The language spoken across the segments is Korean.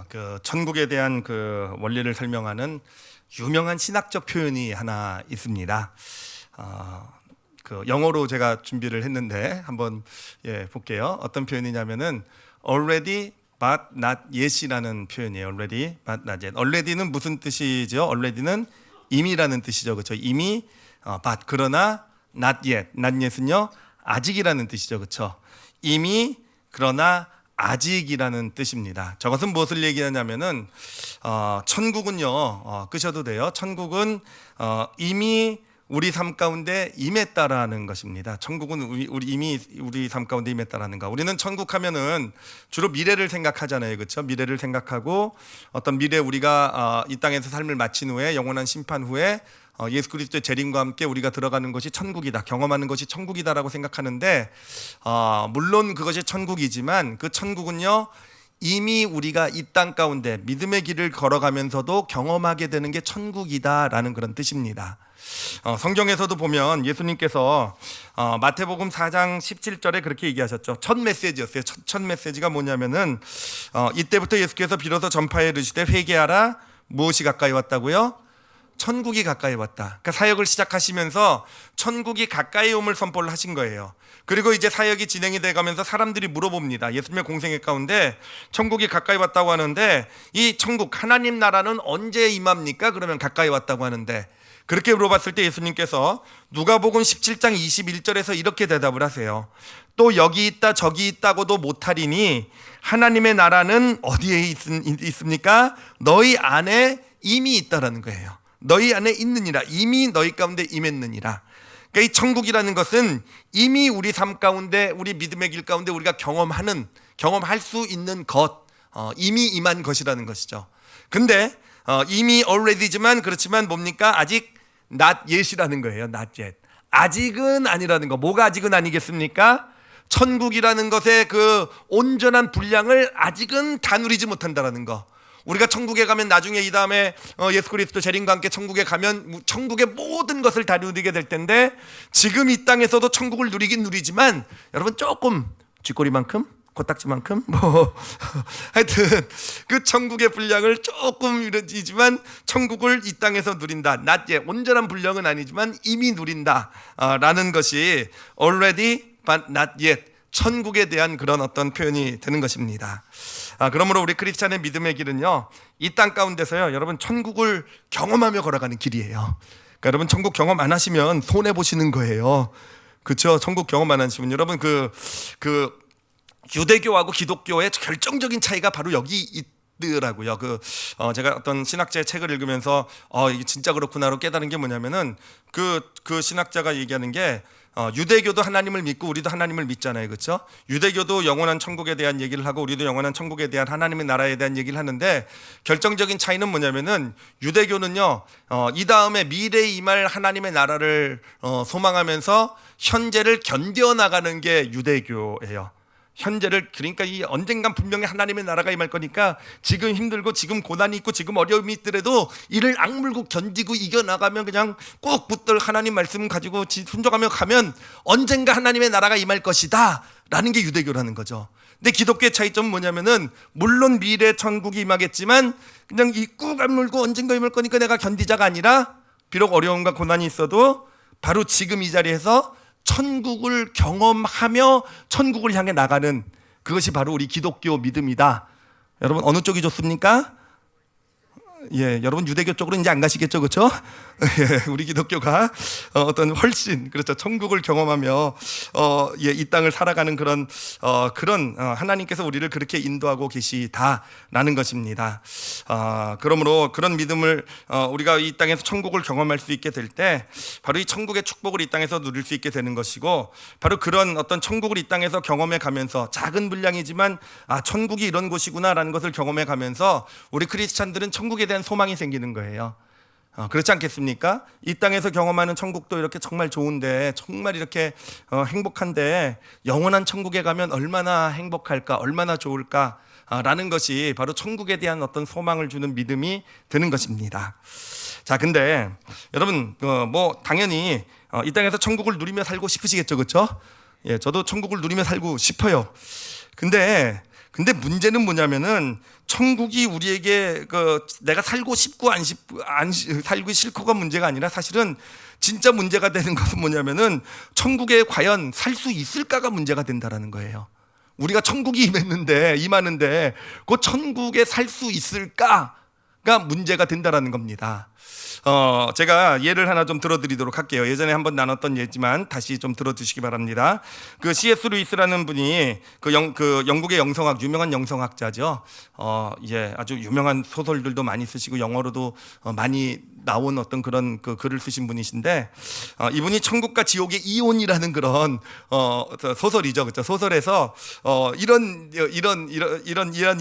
그 천국에 대한 그 원리를 설명하는 유명한 신학적 표현이 하나 있습니다. 그 영어로 제가 준비를 했는데 한번 볼게요. 어떤 표현이냐면은 already but not yet이라는 표현이에요. already but not yet. already는 무슨 뜻이죠? already는 이미라는 뜻이죠. 그렇죠? 이미 but 그러나 not yet은요 아직이라는 뜻이죠. 그렇죠? 이미 그러나 아직이라는 뜻입니다. 저것은 무엇을 얘기하냐면은 천국은요 끄셔도 돼요. 천국은 이미 우리 삶 가운데 임했다라는 것입니다. 천국은 이미 우리 삶 가운데 임했다라는 거. 우리는 천국 하면은 주로 미래를 생각하잖아요, 그렇죠? 미래를 생각하고 어떤 미래 우리가 이 땅에서 삶을 마친 후에 영원한 심판 후에 예수 그리스도의 재림과 함께 우리가 들어가는 것이 천국이다, 경험하는 것이 천국이다라고 생각하는데 물론 그것이 천국이지만 그 천국은요 이미 우리가 이 땅 가운데 믿음의 길을 걸어가면서도 경험하게 되는 게 천국이다라는 그런 뜻입니다. 성경에서도 보면 예수님께서 마태복음 4장 17절에 그렇게 얘기하셨죠. 첫 메시지였어요. 첫 메시지가 뭐냐면은 이때부터 예수께서 비로소 전파해 이르시되 회개하라. 무엇이 가까이 왔다고요? 천국이 가까이 왔다. 그러니까 사역을 시작하시면서 천국이 가까이 옴을 선포를 하신 거예요. 그리고 이제 사역이 진행이 돼가면서 사람들이 물어봅니다. 예수님의 공생애 가운데 천국이 가까이 왔다고 하는데 이 천국 하나님 나라는 언제 임합니까? 그러면 가까이 왔다고 하는데 그렇게 물어봤을 때 예수님께서 누가복음 17장 21절에서 이렇게 대답을 하세요. 또 여기 있다 저기 있다고도 못하리니 하나님의 나라는 어디에 있습니까? 너희 안에 이미 있다라는 거예요. 너희 안에 있느니라. 이미 너희 가운데 임했느니라. 그러니까 이 천국이라는 것은 이미 우리 삶 가운데 우리 믿음의 길 가운데 우리가 경험할 수 있는 것, 이미 임한 것이라는 것이죠. 근데 이미 already지만 그렇지만 뭡니까? 아직 not yet이라는 거예요. not yet. 아직은 아니라는 거. 뭐가 아직은 아니겠습니까? 천국이라는 것의 그 온전한 분량을 아직은 다 누리지 못한다라는 거. 우리가 천국에 가면 나중에 이 다음에 예수 그리스도 재림과 함께 천국에 가면 천국의 모든 것을 다 누리게 될 텐데 지금 이 땅에서도 천국을 누리긴 누리지만 여러분 조금 쥐꼬리만큼 코딱지만큼 하여튼 그 천국의 분량을 조금 이지만 천국을 이 땅에서 누린다. not yet. 온전한 분량은 아니지만 이미 누린다 라는 것이 already but not yet 천국에 대한 그런 어떤 표현이 되는 것입니다. 그러므로 우리 크리스찬의 믿음의 길은요 이 땅 가운데서요 여러분 천국을 경험하며 걸어가는 길이에요. 그러니까 여러분 천국 경험 안 하시면 손해 보시는 거예요. 그렇죠? 천국 경험 안 하시면 여러분 그 유대교하고 기독교의 결정적인 차이가 바로 여기 있더라고요. 제가 어떤 신학자의 책을 읽으면서 이게 진짜 그렇구나로 깨달은 게 뭐냐면은 그 신학자가 얘기하는 게 유대교도 하나님을 믿고 우리도 하나님을 믿잖아요. 그렇죠? 유대교도 영원한 천국에 대한 얘기를 하고 우리도 영원한 천국에 대한 하나님의 나라에 대한 얘기를 하는데 결정적인 차이는 뭐냐면은 유대교는요 이 다음에 미래에 임할 하나님의 나라를 소망하면서 현재를 견뎌나가는 게 유대교예요. 현재를 그러니까 이 언젠간 분명히 하나님의 나라가 임할 거니까 지금 힘들고 지금 고난이 있고 지금 어려움이 있더라도 이를 악물고 견디고 이겨나가면 그냥 꼭 붙들 하나님 말씀 가지고 순종하며 가면 언젠가 하나님의 나라가 임할 것이다 라는 게 유대교라는 거죠. 근데 기독교의 차이점은 뭐냐면은 물론 미래 천국이 임하겠지만 그냥 이 꾹 악물고 언젠가 임할 거니까 내가 견디자가 아니라 비록 어려움과 고난이 있어도 바로 지금 이 자리에서 천국을 경험하며 천국을 향해 나가는 그것이 바로 우리 기독교 믿음이다. 여러분 어느 쪽이 좋습니까? 여러분 유대교 쪽으로 이제 안 가시겠죠, 그렇죠? 우리 기독교가 어떤 훨씬 그렇죠 천국을 경험하며 이 땅을 살아가는 그런 하나님께서 우리를 그렇게 인도하고 계시다라는 것입니다. 그러므로 그런 믿음을 우리가 이 땅에서 천국을 경험할 수 있게 될 때 바로 이 천국의 축복을 이 땅에서 누릴 수 있게 되는 것이고 바로 그런 어떤 천국을 이 땅에서 경험해 가면서 작은 분량이지만 천국이 이런 곳이구나라는 것을 경험해 가면서 우리 크리스찬들은 천국에 대한 소망이 생기는 거예요. 그렇지 않겠습니까? 이 땅에서 경험하는 천국도 이렇게 정말 좋은데 정말 이렇게 행복한데 영원한 천국에 가면 얼마나 행복할까 얼마나 좋을까 라는 것이 바로 천국에 대한 어떤 소망을 주는 믿음이 되는 것입니다. 자, 근데 여러분 당연히 이 땅에서 천국을 누리며 살고 싶으시겠죠, 그렇죠? 저도 천국을 누리며 살고 싶어요. 근데 근데 문제는 뭐냐면은 천국이 우리에게 내가 살고 싶고 안 살고 싫고가 문제가 아니라 사실은 진짜 문제가 되는 것은 뭐냐면은 천국에 과연 살 수 있을까가 문제가 된다라는 거예요. 우리가 천국이 임하는데 그 천국에 살 수 있을까가 문제가 된다라는 겁니다. 제가 예를 하나 좀 들어드리도록 할게요. 예전에 한번 나눴던 예지만 다시 좀 들어주시기 바랍니다. 그 C.S. 루이스라는 분이 영국의 유명한 영성학자죠. 아주 유명한 소설들도 많이 쓰시고 영어로도 많이 나온 어떤 그런 글을 쓰신 분이신데, 이분이 천국과 지옥의 이혼이라는 그런 소설이죠, 그렇죠? 소설에서 이런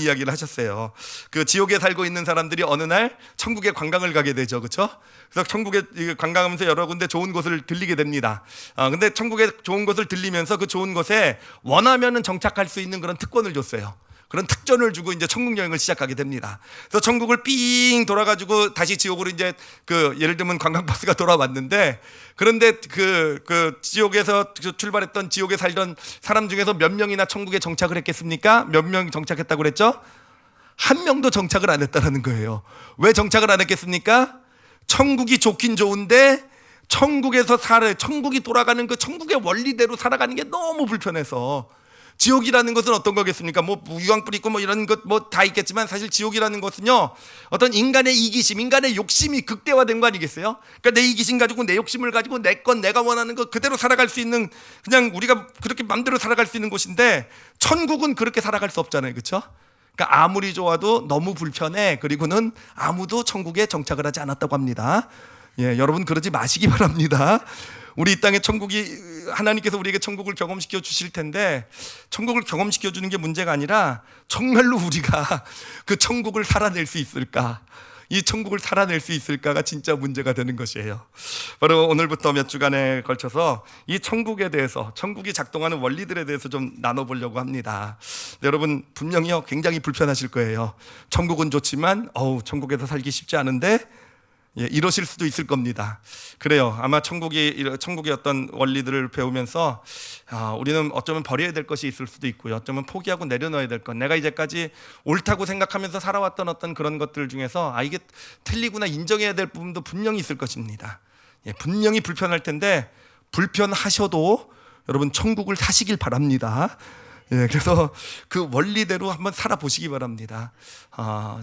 이야기를 하셨어요. 그 지옥에 살고 있는 사람들이 어느 날 천국에 관광을 가게 되죠, 그렇죠? 그래서 천국에 관광하면서 여러 군데 좋은 곳을 들리게 됩니다. 근데 천국에 좋은 곳을 들리면서 그 좋은 곳에 원하면은 정착할 수 있는 그런 특권을 줬어요. 그런 특전을 주고 이제 천국 여행을 시작하게 됩니다. 그래서 천국을 삥 돌아가지고 다시 지옥으로 이제 예를 들면 관광버스가 돌아왔는데, 그런데 그 지옥에서 출발했던 지옥에 살던 사람 중에서 몇 명이나 천국에 정착을 했겠습니까? 몇 명이 정착했다고 그랬죠? 한 명도 정착을 안 했다라는 거예요. 왜 정착을 안 했겠습니까? 천국이 좋긴 좋은데 천국이 돌아가는 그 천국의 원리대로 살아가는 게 너무 불편해서. 지옥이라는 것은 어떤 거겠습니까? 유황불 있고 이런 것 다 있겠지만, 사실 지옥이라는 것은요, 어떤 인간의 이기심, 인간의 욕심이 극대화된 거 아니겠어요? 그러니까 내 이기심 가지고, 내 욕심을 가지고 내가 원하는 거 그대로 살아갈 수 있는, 그냥 우리가 그렇게 마음대로 살아갈 수 있는 곳인데, 천국은 그렇게 살아갈 수 없잖아요, 그렇죠? 그러니까 아무리 좋아도 너무 불편해. 그리고는 아무도 천국에 정착을 하지 않았다고 합니다. 여러분 그러지 마시기 바랍니다. 우리 이 땅에 하나님께서 우리에게 천국을 경험시켜 주실 텐데, 천국을 경험시켜 주는 게 문제가 아니라 정말로 우리가 그 천국을 살아낼 수 있을까, 이 천국을 살아낼 수 있을까가 진짜 문제가 되는 것이에요. 바로 오늘부터 몇 주간에 걸쳐서 이 천국에 대해서, 천국이 작동하는 원리들에 대해서 좀 나눠보려고 합니다. 여러분 분명히요, 굉장히 불편하실 거예요. 천국은 좋지만 천국에서 살기 쉽지 않은데, 이러실 수도 있을 겁니다. 그래요. 아마 천국의 어떤 원리들을 배우면서 우리는 어쩌면 버려야 될 것이 있을 수도 있고요, 어쩌면 포기하고 내려놓아야 될 것, 내가 이제까지 옳다고 생각하면서 살아왔던 어떤 그런 것들 중에서 이게 틀리구나 인정해야 될 부분도 분명히 있을 것입니다. 분명히 불편할 텐데, 불편하셔도 여러분 천국을 사시길 바랍니다. 그래서 그 원리대로 한번 살아보시기 바랍니다.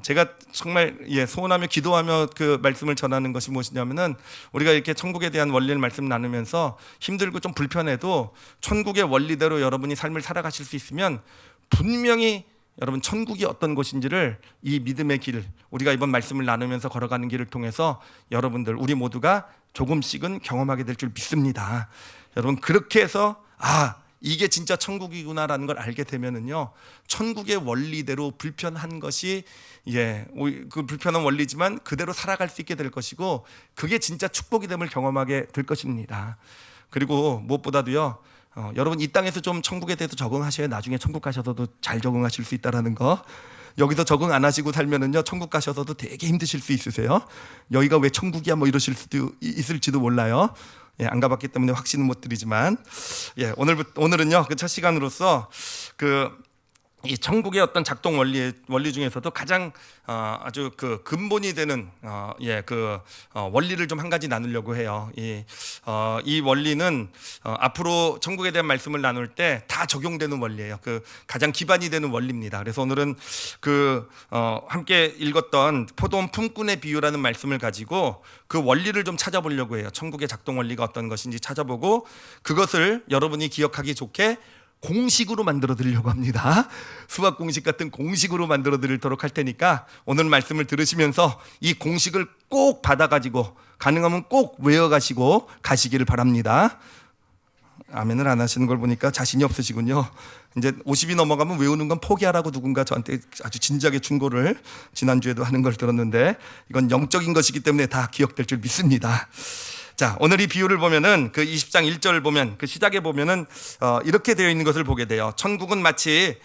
제가 정말 소원하며 기도하며 그 말씀을 전하는 것이 무엇이냐면은, 우리가 이렇게 천국에 대한 원리를 말씀 나누면서 힘들고 좀 불편해도 천국의 원리대로 여러분이 삶을 살아가실 수 있으면, 분명히 여러분 천국이 어떤 곳인지를 이 믿음의 길, 우리가 이번 말씀을 나누면서 걸어가는 길을 통해서 여러분들, 우리 모두가 조금씩은 경험하게 될 줄 믿습니다. 여러분 그렇게 해서 이게 진짜 천국이구나라는 걸 알게 되면은요, 천국의 원리대로 불편한 것이 그 불편한 원리지만 그대로 살아갈 수 있게 될 것이고, 그게 진짜 축복이 됨을 경험하게 될 것입니다. 그리고 무엇보다도요, 여러분 이 땅에서 좀 천국에 대해서 적응하셔야 나중에 천국 가셔서도 잘 적응하실 수 있다라는 거. 여기서 적응 안 하시고 살면은요, 천국 가셔서도 되게 힘드실 수 있으세요. 여기가 왜 천국이야 이러실 수도 있을지도 몰라요. 안 가봤기 때문에 확신은 못 드리지만, 오늘은요, 그 첫 시간으로서 이 천국의 어떤 작동 원리 중에서도 가장 아주 그 근본이 되는 원리를 좀 한 가지 나누려고 해요. 이 원리는 앞으로 천국에 대한 말씀을 나눌 때 다 적용되는 원리예요. 그 가장 기반이 되는 원리입니다. 그래서 오늘은 함께 읽었던 포도원 품꾼의 비유라는 말씀을 가지고 그 원리를 좀 찾아보려고 해요. 천국의 작동 원리가 어떤 것인지 찾아보고, 그것을 여러분이 기억하기 좋게 공식으로 만들어 드리려고 합니다. 수학 공식 같은 공식으로 만들어 드리도록 할 테니까, 오늘 말씀을 들으시면서 이 공식을 꼭 받아가지고 가능하면 꼭 외워가시고 가시기를 바랍니다. 아멘을 안 하시는 걸 보니까 자신이 없으시군요. 이제 50이 넘어가면 외우는 건 포기하라고 누군가 저한테 아주 진지하게 충고를 지난주에도 하는 걸 들었는데, 이건 영적인 것이기 때문에 다 기억될 줄 믿습니다. 자, 오늘 이 비유를 보면은 그 20장 1절 보면 그 시작에 보면은 이렇게 되어 있는 것을 보게 돼요. 천국은 마치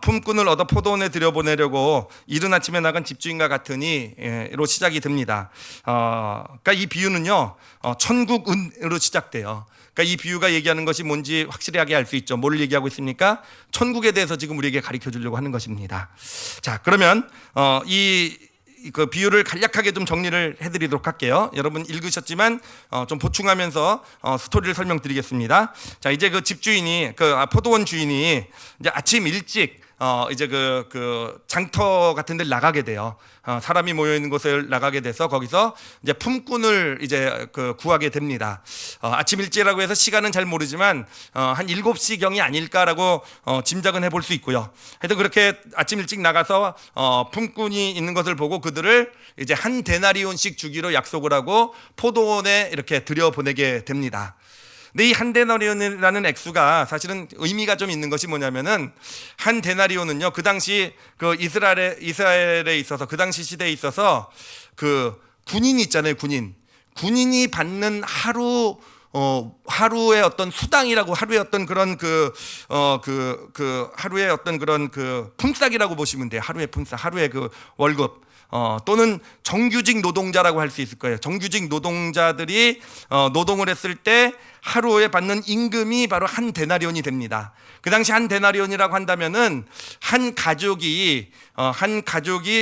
품꾼을 얻어 포도원에 들여보내려고 이른 아침에 나간 집주인과 같으니로 시작이 됩니다. 그러니까 이 비유는요, 천국은으로 시작돼요. 그러니까 이 비유가 얘기하는 것이 뭔지 확실하게 알 수 있죠. 뭘 얘기하고 있습니까? 천국에 대해서 지금 우리에게 가르쳐 주려고 하는 것입니다. 자, 그러면 그 비유를 간략하게 좀 정리를 해드리도록 할게요. 여러분 읽으셨지만 좀 보충하면서 스토리를 설명드리겠습니다. 자, 이제 그 집주인이 포도원 주인이 이제 아침 일찍 이제 그 장터 같은 데를 나가게 돼요. 사람이 모여 있는 곳을 나가게 돼서 거기서 이제 품꾼을 이제 구하게 됩니다. 아침 일찍이라고 해서 시간은 잘 모르지만 한 7시경이 아닐까라고 짐작은 해볼 수 있고요. 하여튼 그렇게 아침 일찍 나가서 품꾼이 있는 것을 보고 그들을 이제 한 데나리온씩 주기로 약속을 하고 포도원에 이렇게 들여보내게 됩니다. 근데 이 한 데나리온이라는 액수가 사실은 의미가 좀 있는 것이 뭐냐면은, 한 데나리온은요, 그 당시 그 이스라엘에 있어서, 그 당시 시대에 있어서 그 군인 있잖아요, 군인이 받는 하루의 어떤 수당이라고, 하루의 어떤 그런 하루의 어떤 그런 품삯이라고 보시면 돼요. 하루의 품삯, 하루의 그 월급. 또는 정규직 노동자라고 할 수 있을 거예요. 정규직 노동자들이 노동을 했을 때 하루에 받는 임금이 바로 한 데나리온이 됩니다. 그 당시 한 데나리온이라고 한다면은 한 가족이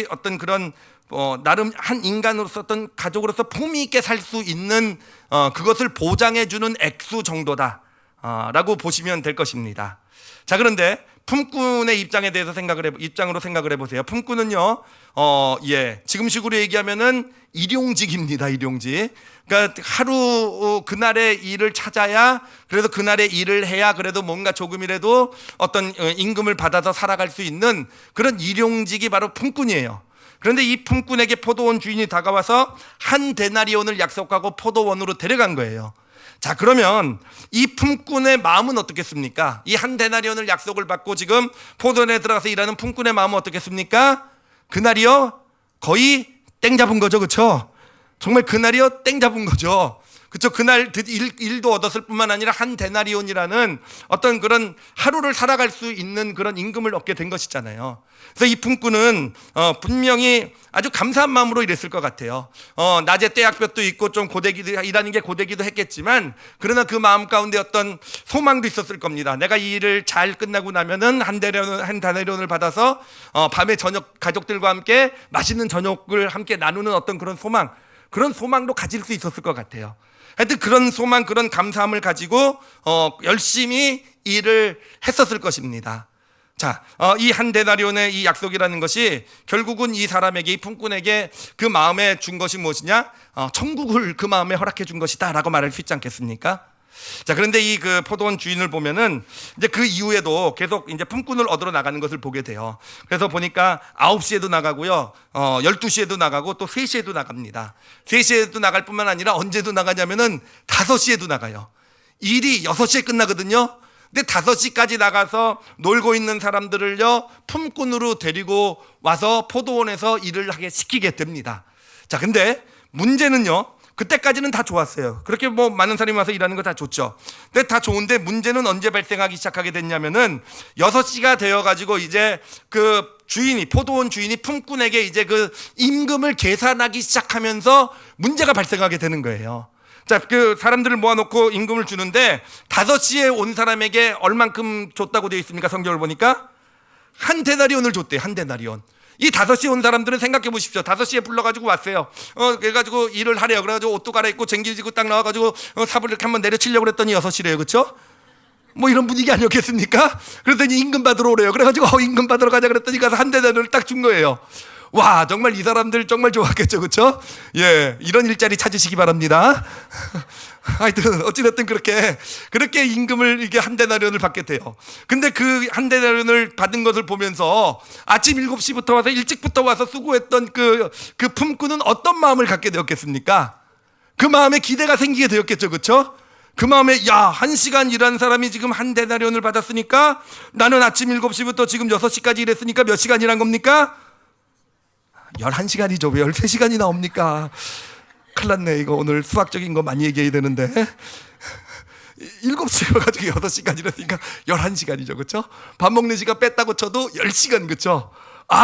어떤 그런 나름 한 인간으로서 어떤 가족으로서 품위 있게 살 수 있는 그것을 보장해 주는 액수 정도다라고 보시면 될 것입니다. 자, 그런데 품꾼의 입장으로 생각을 해보세요. 품꾼은요, 지금식으로 얘기하면은 일용직입니다. 일용직. 그러니까 하루 그날의 일을 찾아야, 그래도 그날의 일을 해야 그래도 뭔가 조금이라도 어떤 임금을 받아서 살아갈 수 있는 그런 일용직이 바로 품꾼이에요. 그런데 이 품꾼에게 포도원 주인이 다가와서 한 데나리온을 약속하고 포도원으로 데려간 거예요. 자, 그러면 이 품꾼의 마음은 어떻겠습니까? 이 한 데나리온을 약속을 받고 지금 포도원에 들어가서 일하는 품꾼의 마음은 어떻겠습니까? 그날이요, 거의 땡 잡은 거죠, 그렇죠? 정말 그날이요, 땡 잡은 거죠. 그렇죠? 그날 일도 얻었을 뿐만 아니라 한 데나리온이라는 어떤 그런 하루를 살아갈 수 있는 그런 임금을 얻게 된 것이잖아요. 그래서 이 품꾼은 분명히 아주 감사한 마음으로 일했을 것 같아요. 낮에 떼약볕도 있고 좀 일하는 게 고되기도 했겠지만, 그러나 그 마음 가운데 어떤 소망도 있었을 겁니다. 내가 이 일을 잘 끝나고 나면은 한 데나리온을 받아서 밤에 저녁 가족들과 함께 맛있는 저녁을 함께 나누는 어떤 그런 소망도 가질 수 있었을 것 같아요. 하여튼 그런 소망, 그런 감사함을 가지고 열심히 일을 했었을 것입니다. 자, 이 한 데나리온의 이 약속이라는 것이 결국은 이 사람에게, 이 품꾼에게 그 마음에 준 것이 무엇이냐? 천국을 그 마음에 허락해 준 것이다 라고 말할 수 있지 않겠습니까? 자, 그런데 이 그 포도원 주인을 보면은 이제 그 이후에도 계속 이제 품꾼을 얻으러 나가는 것을 보게 돼요. 그래서 보니까 9시에도 나가고요, 12시에도 나가고 또 3시에도 나갑니다. 3시에도 나갈 뿐만 아니라 언제도 나가냐면은 5시에도 나가요. 일이 6시에 끝나거든요. 근데 5시까지 나가서 놀고 있는 사람들을요, 품꾼으로 데리고 와서 포도원에서 일을 하게 시키게 됩니다. 자, 근데 문제는요, 그때까지는 다 좋았어요. 그렇게 뭐 많은 사람이 와서 일하는 거 다 좋죠. 근데 다 좋은데 문제는 언제 발생하기 시작하게 됐냐면은 6시가 되어가지고 이제 그 포도원 주인이 품꾼에게 이제 그 임금을 계산하기 시작하면서 문제가 발생하게 되는 거예요. 자, 그 사람들을 모아놓고 임금을 주는데 5시에 온 사람에게 얼만큼 줬다고 되어 있습니까? 성경을 보니까 한 데나리온을 줬대요. 한 데나리온. 이 5시에 온 사람들은 생각해 보십시오. 5시에 불러가지고 왔어요. 그래가지고 일을 하래요. 그래가지고 옷도 갈아입고 쟁기지고 딱 나와가지고 삽을 이렇게 한번 내려치려고 그랬더니 6시래요. 그렇죠? 뭐 이런 분위기 아니었겠습니까? 그랬더니 임금 받으러 오래요. 그래가지고 임금 받으러 가자 그랬더니 가서 한 데나리온을 딱 준 거예요. 와, 정말 이 사람들 정말 좋았겠죠, 그렇죠? 예, 이런 일자리 찾으시기 바랍니다. 하여튼 어찌됐든 그렇게 임금을 이게 한 데나리온을 받게 돼요. 근데 그 한 데나리온을 받은 것을 보면서 아침 7시부터 와서 일찍부터 와서 수고했던 그 품꾼은 어떤 마음을 갖게 되었겠습니까? 그 마음에 기대가 생기게 되었겠죠, 그렇죠? 그 마음에 1시간 일한 사람이 지금 한 데나리온을 받았으니까 나는 아침 7시부터 지금 6시까지 일했으니까 몇 시간 일한 겁니까? 11시간이죠. 왜 13시간이 나옵니까? 큰일 났네. 이거 오늘 수학적인 거 많이 얘기해야 되는데 7시에 와가지고 6시간 일했으니까 11시간이죠. 그렇죠? 밥 먹는 시간 뺐다고 쳐도 10시간. 그렇죠?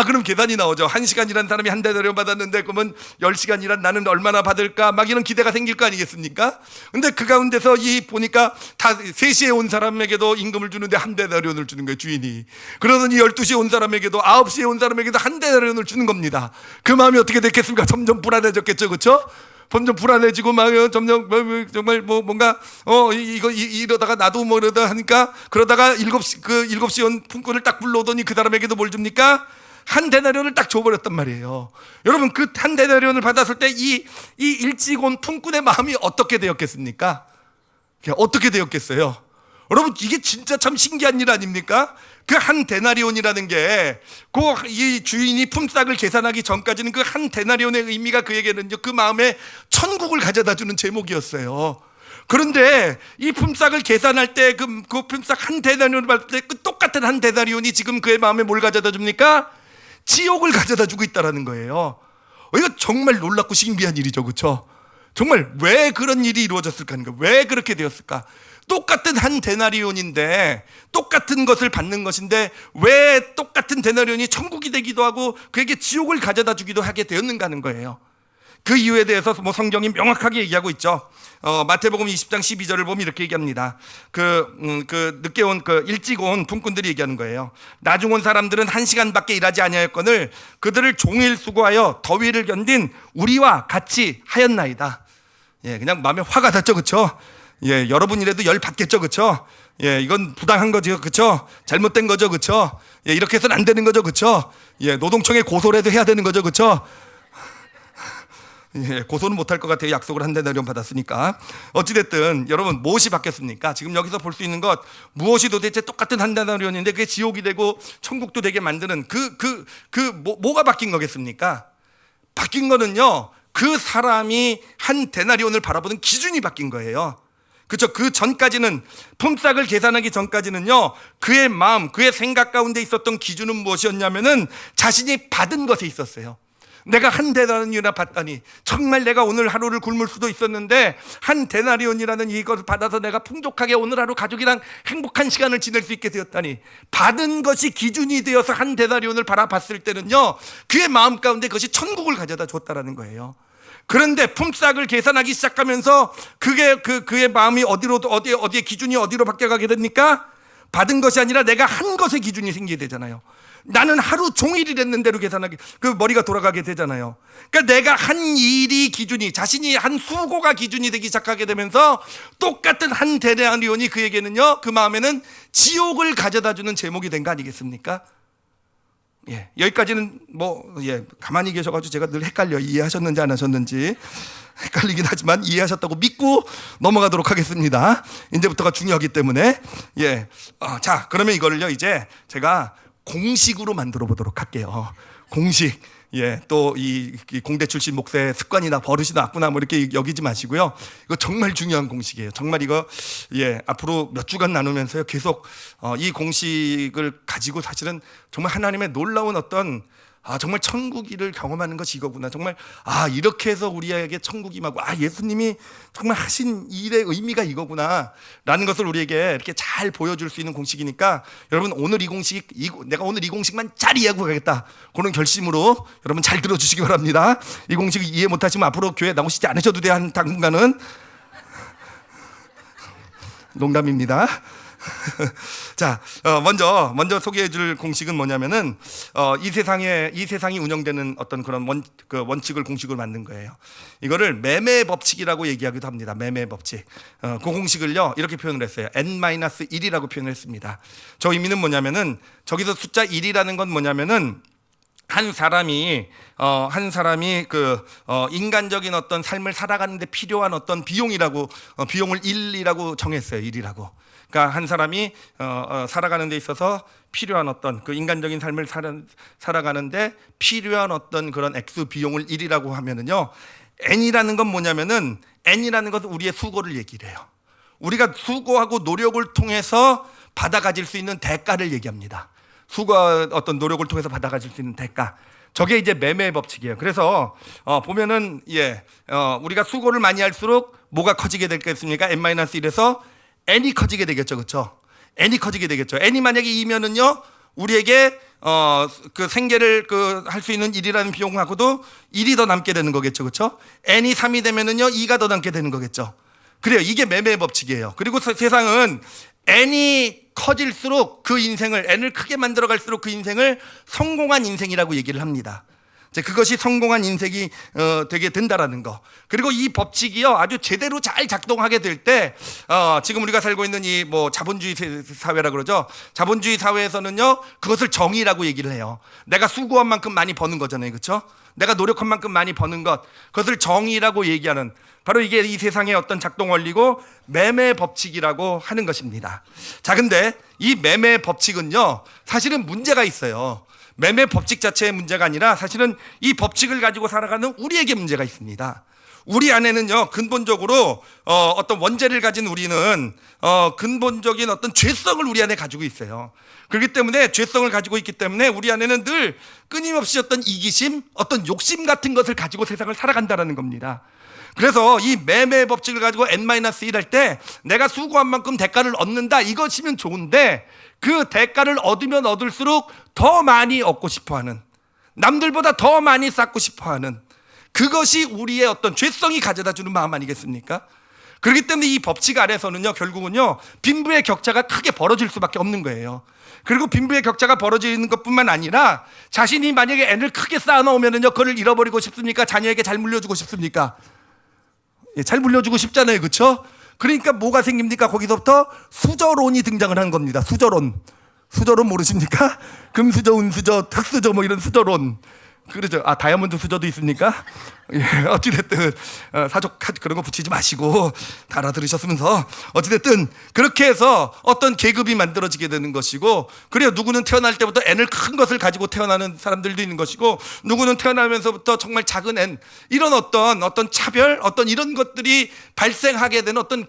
그럼 계산이 나오죠. 1시간 일한 사람이 한 대나리온 받았는데 그러면 10시간 일한 나는 얼마나 받을까? 막 이런 기대가 생길 거 아니겠습니까? 근데 그 가운데서 보니까 다 3시에 온 사람에게도 임금을 주는데 한 대나리온을 주는 거예요, 주인이. 그러더니 12시에 온 사람에게도 9시에 온 사람에게도 한 대나리온을 주는 겁니다. 그 마음이 어떻게 됐겠습니까? 점점 불안해졌겠죠. 그렇죠? 점점 불안해지고 막 점점 정말 뭔가 이러다가 나도 뭐 이러다 하니까 그러다가 7시에 온 품꾼을 딱 불러오더니 그 사람에게도 뭘 줍니까? 한 데나리온을 딱 줘버렸단 말이에요. 여러분, 그 한 데나리온을 받았을 때 이 일찍 온 품꾼의 마음이 어떻게 되었겠습니까? 어떻게 되었겠어요? 여러분, 이게 진짜 참 신기한 일 아닙니까? 그 한 데나리온이라는 게 이 주인이 품삯을 계산하기 전까지는 그 한 데나리온의 의미가 그에게는요, 그 마음에 천국을 가져다 주는 제목이었어요. 그런데 이 품삯을 계산할 때 그 품삯 한 데나리온을 받을 때 그 똑같은 한 데나리온이 지금 그의 마음에 뭘 가져다 줍니까? 지옥을 가져다 주고 있다는 거예요. 이거 정말 놀랍고 신비한 일이죠. 그렇죠? 정말 왜 그런 일이 이루어졌을까 하는 거예요. 왜 그렇게 되었을까? 똑같은 한 데나리온인데, 똑같은 것을 받는 것인데 왜 똑같은 데나리온이 천국이 되기도 하고 그에게 지옥을 가져다 주기도 하게 되었는가 하는 거예요. 그 이유에 대해서 성경이 명확하게 얘기하고 있죠. 마태복음 20장 12절을 보면 이렇게 얘기합니다. 늦게 온 일찍 온 품꾼들이 얘기하는 거예요. 나중 온 사람들은 1시간밖에 일하지 아니하였거늘 그들을 종일 수고하여 더위를 견딘 우리와 같이 하였나이다. 그냥 마음에 화가 났죠. 그렇죠? 여러분 이래도 열 받겠죠. 그렇죠? 이건 부당한 거죠. 그렇죠? 잘못된 거죠. 그렇죠? 이렇게 해서는 안 되는 거죠. 그렇죠? 노동청에 고소를 해도 해야 되는 거죠. 그렇죠? 고소는 못할 것 같아요. 약속을 한 데나리온 받았으니까. 어찌됐든 여러분, 무엇이 바뀌었습니까? 지금 여기서 볼 수 있는 것, 무엇이 도대체 똑같은 한 데나리온인데 그게 지옥이 되고 천국도 되게 만드는 뭐가 바뀐 거겠습니까? 바뀐 거는요, 그 사람이 한 데나리온을 바라보는 기준이 바뀐 거예요. 그렇죠? 그 전까지는, 품삯을 계산하기 전까지는요, 그의 마음, 그의 생각 가운데 있었던 기준은 무엇이었냐면은 자신이 받은 것에 있었어요. 내가 한 데나리온이나 받다니, 정말 내가 오늘 하루를 굶을 수도 있었는데 한 데나리온이라는 이것을 받아서 내가 풍족하게 오늘 하루 가족이랑 행복한 시간을 지낼 수 있게 되었다니, 받은 것이 기준이 되어서 한 데나리온을 바라봤을 때는요, 그의 마음 가운데 그것이 천국을 가져다 줬다라는 거예요. 그런데 품삯을 계산하기 시작하면서 그의 마음이 어디에 기준이 어디로 바뀌어가게 됩니까? 받은 것이 아니라 내가 한 것의 기준이 생기게 되잖아요. 나는 하루 종일 일했는 대로 계산하게, 머리가 돌아가게 되잖아요. 그러니까 내가 한 일이 기준이, 자신이 한 수고가 기준이 되기 시작하게 되면서 똑같은 한 데나리온이 그에게는요, 그 마음에는 지옥을 가져다 주는 제목이 된 거 아니겠습니까? 여기까지는 가만히 계셔가지고 제가 늘 헷갈려. 이해하셨는지 안 하셨는지 헷갈리긴 하지만 이해하셨다고 믿고 넘어가도록 하겠습니다. 이제부터가 중요하기 때문에. 자, 그러면 이거를요, 이제 제가 공식으로 만들어 보도록 할게요. 공식. 또 이 공대 출신 목사의 습관이나 버릇이 나쁘나 뭐 이렇게 여기지 마시고요. 이거 정말 중요한 공식이에요. 정말 이거 앞으로 몇 주간 나누면서요, 계속 이 공식을 가지고 사실은 정말 하나님의 놀라운 어떤 정말 천국을 경험하는 것이 이거구나. 정말 이렇게 해서 우리에게 천국이 임하고 예수님이 정말 하신 일의 의미가 이거구나 라는 것을 우리에게 이렇게 잘 보여줄 수 있는 공식이니까, 여러분 오늘 내가 오늘 이 공식만 잘 이해하고 가겠다, 그런 결심으로 여러분 잘 들어주시기 바랍니다. 이 공식 이해 못하시면 앞으로 교회 나오시지 않으셔도 돼요. 한 당분간은. 농담입니다. 자, 먼저 소개해 줄 공식은 뭐냐면은, 이 세상이 운영되는 어떤 그런 원칙을 공식으로 만든 거예요. 이거를 매매 법칙이라고 얘기하기도 합니다. 매매 법칙. 그 공식을요, 이렇게 표현을 했어요. N-1이라고 표현을 했습니다. 저 의미는 뭐냐면은, 저기서 숫자 1이라는 건 뭐냐면은, 한 사람이 인간적인 어떤 삶을 살아가는데 필요한 어떤 비용을 1이라고 정했어요. 1이라고. 그러니까 한 사람이 살아가는 데 있어서 필요한 어떤 인간적인 삶을 살아가는데 필요한 어떤 그런 액수 비용을 1이라고 하면은요, N이라는 건 뭐냐면은, N이라는 것은 우리의 수고를 얘기를 해요. 우리가 수고하고 노력을 통해서 받아 가질 수 있는 대가를 얘기합니다. 수고와 어떤 노력을 통해서 받아가질 수 있는 대가. 저게 이제 매매의 법칙이에요. 그래서 보면은 우리가 수고를 많이 할수록 뭐가 커지게 되겠습니까? n-1에서 n이 커지게 되겠죠, 그렇죠? n이 커지게 되겠죠. n이 만약에 2면은요, 우리에게 그 생계를 할 수 있는 1이라는 비용하고도 1이 더 남게 되는 거겠죠, 그렇죠? n이 3이 되면은요, 2가 더 남게 되는 거겠죠. 그래요. 이게 매매의 법칙이에요. 그리고 세상은 n이 커질수록 그 인생을, n을 크게 만들어갈수록 그 인생을 성공한 인생이라고 얘기를 합니다. 그것이 성공한 인생이 되게 된다라는 거. 그리고 이 법칙이요, 아주 제대로 잘 작동하게 될 때, 지금 우리가 살고 있는 이 자본주의 사회라 그러죠. 자본주의 사회에서는요, 그것을 정의라고 얘기를 해요. 내가 수고한 만큼 많이 버는 거잖아요, 그렇죠? 내가 노력한 만큼 많이 버는 것, 그것을 정의라고 얘기하는, 바로 이게 이 세상의 어떤 작동 원리고 매매 법칙이라고 하는 것입니다. 자, 근데 이 매매 법칙은요, 사실은 문제가 있어요. 매매 법칙 자체의 문제가 아니라 사실은 이 법칙을 가지고 살아가는 우리에게 문제가 있습니다. 우리 안에는요, 근본적으로 어떤 원죄를 가진 우리는 근본적인 어떤 죄성을 우리 안에 가지고 있어요. 그렇기 때문에 죄성을 가지고 있기 때문에 우리 안에는 늘 끊임없이 어떤 이기심, 어떤 욕심 같은 것을 가지고 세상을 살아간다는 겁니다. 그래서 이 매매 법칙을 가지고 n-1 할 때 내가 수고한 만큼 대가를 얻는다, 이것이면 좋은데 그 대가를 얻으면 얻을수록 더 많이 얻고 싶어하는, 남들보다 더 많이 쌓고 싶어하는, 그것이 우리의 어떤 죄성이 가져다주는 마음 아니겠습니까? 그렇기 때문에 이 법칙 아래서는요, 결국은요, 빈부의 격차가 크게 벌어질 수밖에 없는 거예요. 그리고 빈부의 격차가 벌어지는 것뿐만 아니라 자신이 만약에 n을 크게 쌓아놓으면은요, 그걸 잃어버리고 싶습니까? 자녀에게 잘 물려주고 싶습니까? 잘 물려주고 싶잖아요, 그렇죠? 그러니까 뭐가 생깁니까? 거기서부터 수저론이 등장을 하는 겁니다. 수저론 모르십니까? 금수저, 은수저, 흑수저 뭐 이런 수저론. 그러죠. 다이아몬드 수저도 있습니까? 예, 어찌됐든 사족 그런 거 붙이지 마시고 다 알아들으셨으면서, 어찌됐든 그렇게 해서 어떤 계급이 만들어지게 되는 것이고, 그래요. 누구는 태어날 때부터 n을 큰 것을 가지고 태어나는 사람들도 있는 것이고, 누구는 태어나면서부터 정말 작은 n, 이런 어떤 차별, 어떤 이런 것들이 발생하게 되는 어떤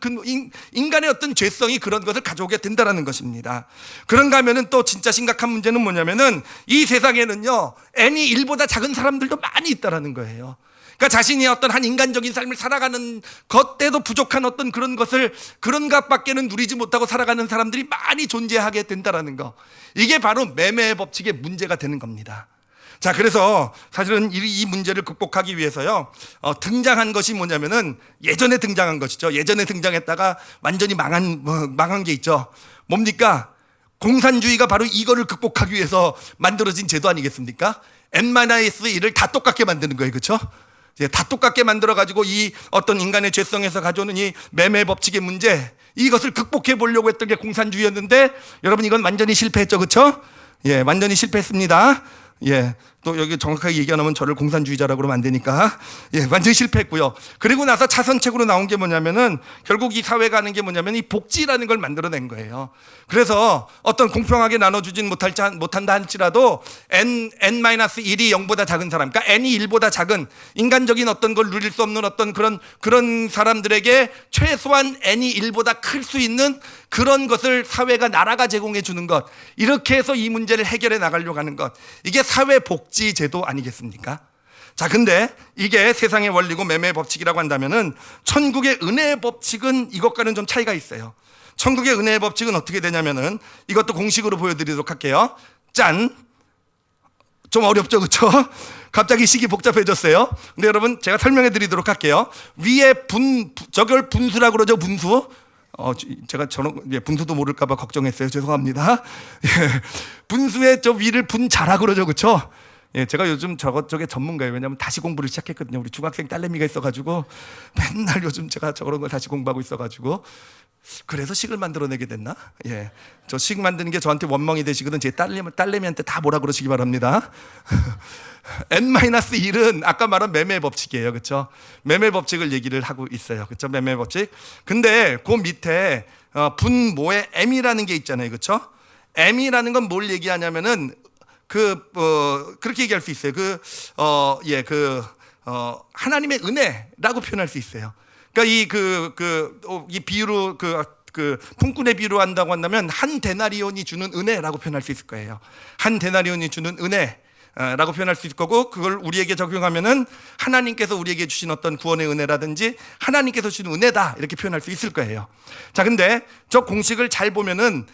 인간의 어떤 죄성이 그런 것을 가져오게 된다라는 것입니다. 그런가 하면은 또 진짜 심각한 문제는 뭐냐면은 이 세상에는요, n이 1보다 작은 사람들도 많이 있다라는 거예요. 그러니까 자신이 어떤 한 인간적인 삶을 살아가는 것 때도 부족한 어떤 그런 것밖에는 누리지 못하고 살아가는 사람들이 많이 존재하게 된다라는 거. 이게 바로 매매의 법칙의 문제가 되는 겁니다. 자, 그래서 사실은 이 문제를 극복하기 위해서요, 등장한 것이 뭐냐면은 예전에 등장한 것이죠. 예전에 등장했다가 완전히 망한 게 있죠. 뭡니까? 공산주의가 바로 이거를 극복하기 위해서 만들어진 제도 아니겠습니까? n-1을 다 똑같게 만드는 거예요, 그렇죠? 다 똑같게 만들어가지고 이 어떤 인간의 죄성에서 가져오는 이 매매 법칙의 문제, 이것을 극복해 보려고 했던 게 공산주의였는데, 여러분 이건 완전히 실패했죠, 그렇죠? 예, 완전히 실패했습니다. 예, 또 여기 정확하게 얘기 안 하면 저를 공산주의자라고 그러면 안 되니까, 예, 완전히 실패했고요. 그리고 나서 차선책으로 나온 게 뭐냐면은, 결국 이 사회가 하는 게 뭐냐면 이 복지라는 걸 만들어낸 거예요. 그래서 어떤 공평하게 나눠주진 못한다 할지라도 n-1이 0보다 작은 사람, 그러니까 n이 1보다 작은 인간적인 어떤 걸 누릴 수 없는 어떤 그런 사람들에게 최소한 n이 1보다 클 수 있는 그런 것을 사회가, 나라가 제공해 주는 것, 이렇게 해서 이 문제를 해결해 나가려고 하는 것, 이게 사회복지 제도 아니겠습니까? 자, 근데 이게 세상의 원리고 매매의 법칙이라고 한다면은, 천국의 은혜의 법칙은 이것과는 좀 차이가 있어요. 천국의 은혜의 법칙은 어떻게 되냐면은, 이것도 공식으로 보여드리도록 할게요. 짠! 좀 어렵죠, 그렇죠? 갑자기 식이 복잡해졌어요. 근데 여러분, 제가 설명해 드리도록 할게요. 위에 저걸 분수라고 그러죠, 분수. 제가 분수도 모를까봐 걱정했어요. 죄송합니다. 예, 분수의 저 위를 분자라고 그러죠, 그렇죠? 예, 제가 요즘 저것저게 전문가예요. 왜냐하면 다시 공부를 시작했거든요. 우리 중학생 딸내미가 있어가지고 맨날 요즘 제가 저런 걸 다시 공부하고 있어가지고, 그래서 식을 만들어내게 됐나? 예, 저 식 만드는 게 저한테 원망이 되시거든. 제 딸내미한테 다 뭐라 그러시기 바랍니다. n-1은 아까 말한 매매 법칙이에요, 그렇죠? 매매 법칙을 얘기를 하고 있어요, 그렇죠? 매매 법칙. 근데 그 밑에 분모에 m이라는 게 있잖아요, 그렇죠? m이라는 건 뭘 얘기하냐면은 그렇게 얘기할 수 있어요. 하나님의 은혜라고 표현할 수 있어요. 그러니까 이 비유로 그 품꾼에 비유한다고 한다면 한 데나리온이 주는 은혜라고 표현할 수 있을 거예요. 한 데나리온이 주는 은혜라고 표현할 수 있을 거고, 그걸 우리에게 적용하면은 하나님께서 우리에게 주신 어떤 구원의 은혜라든지 하나님께서 주신 은혜다 이렇게 표현할 수 있을 거예요. 자, 근데 저 공식을 잘 보면은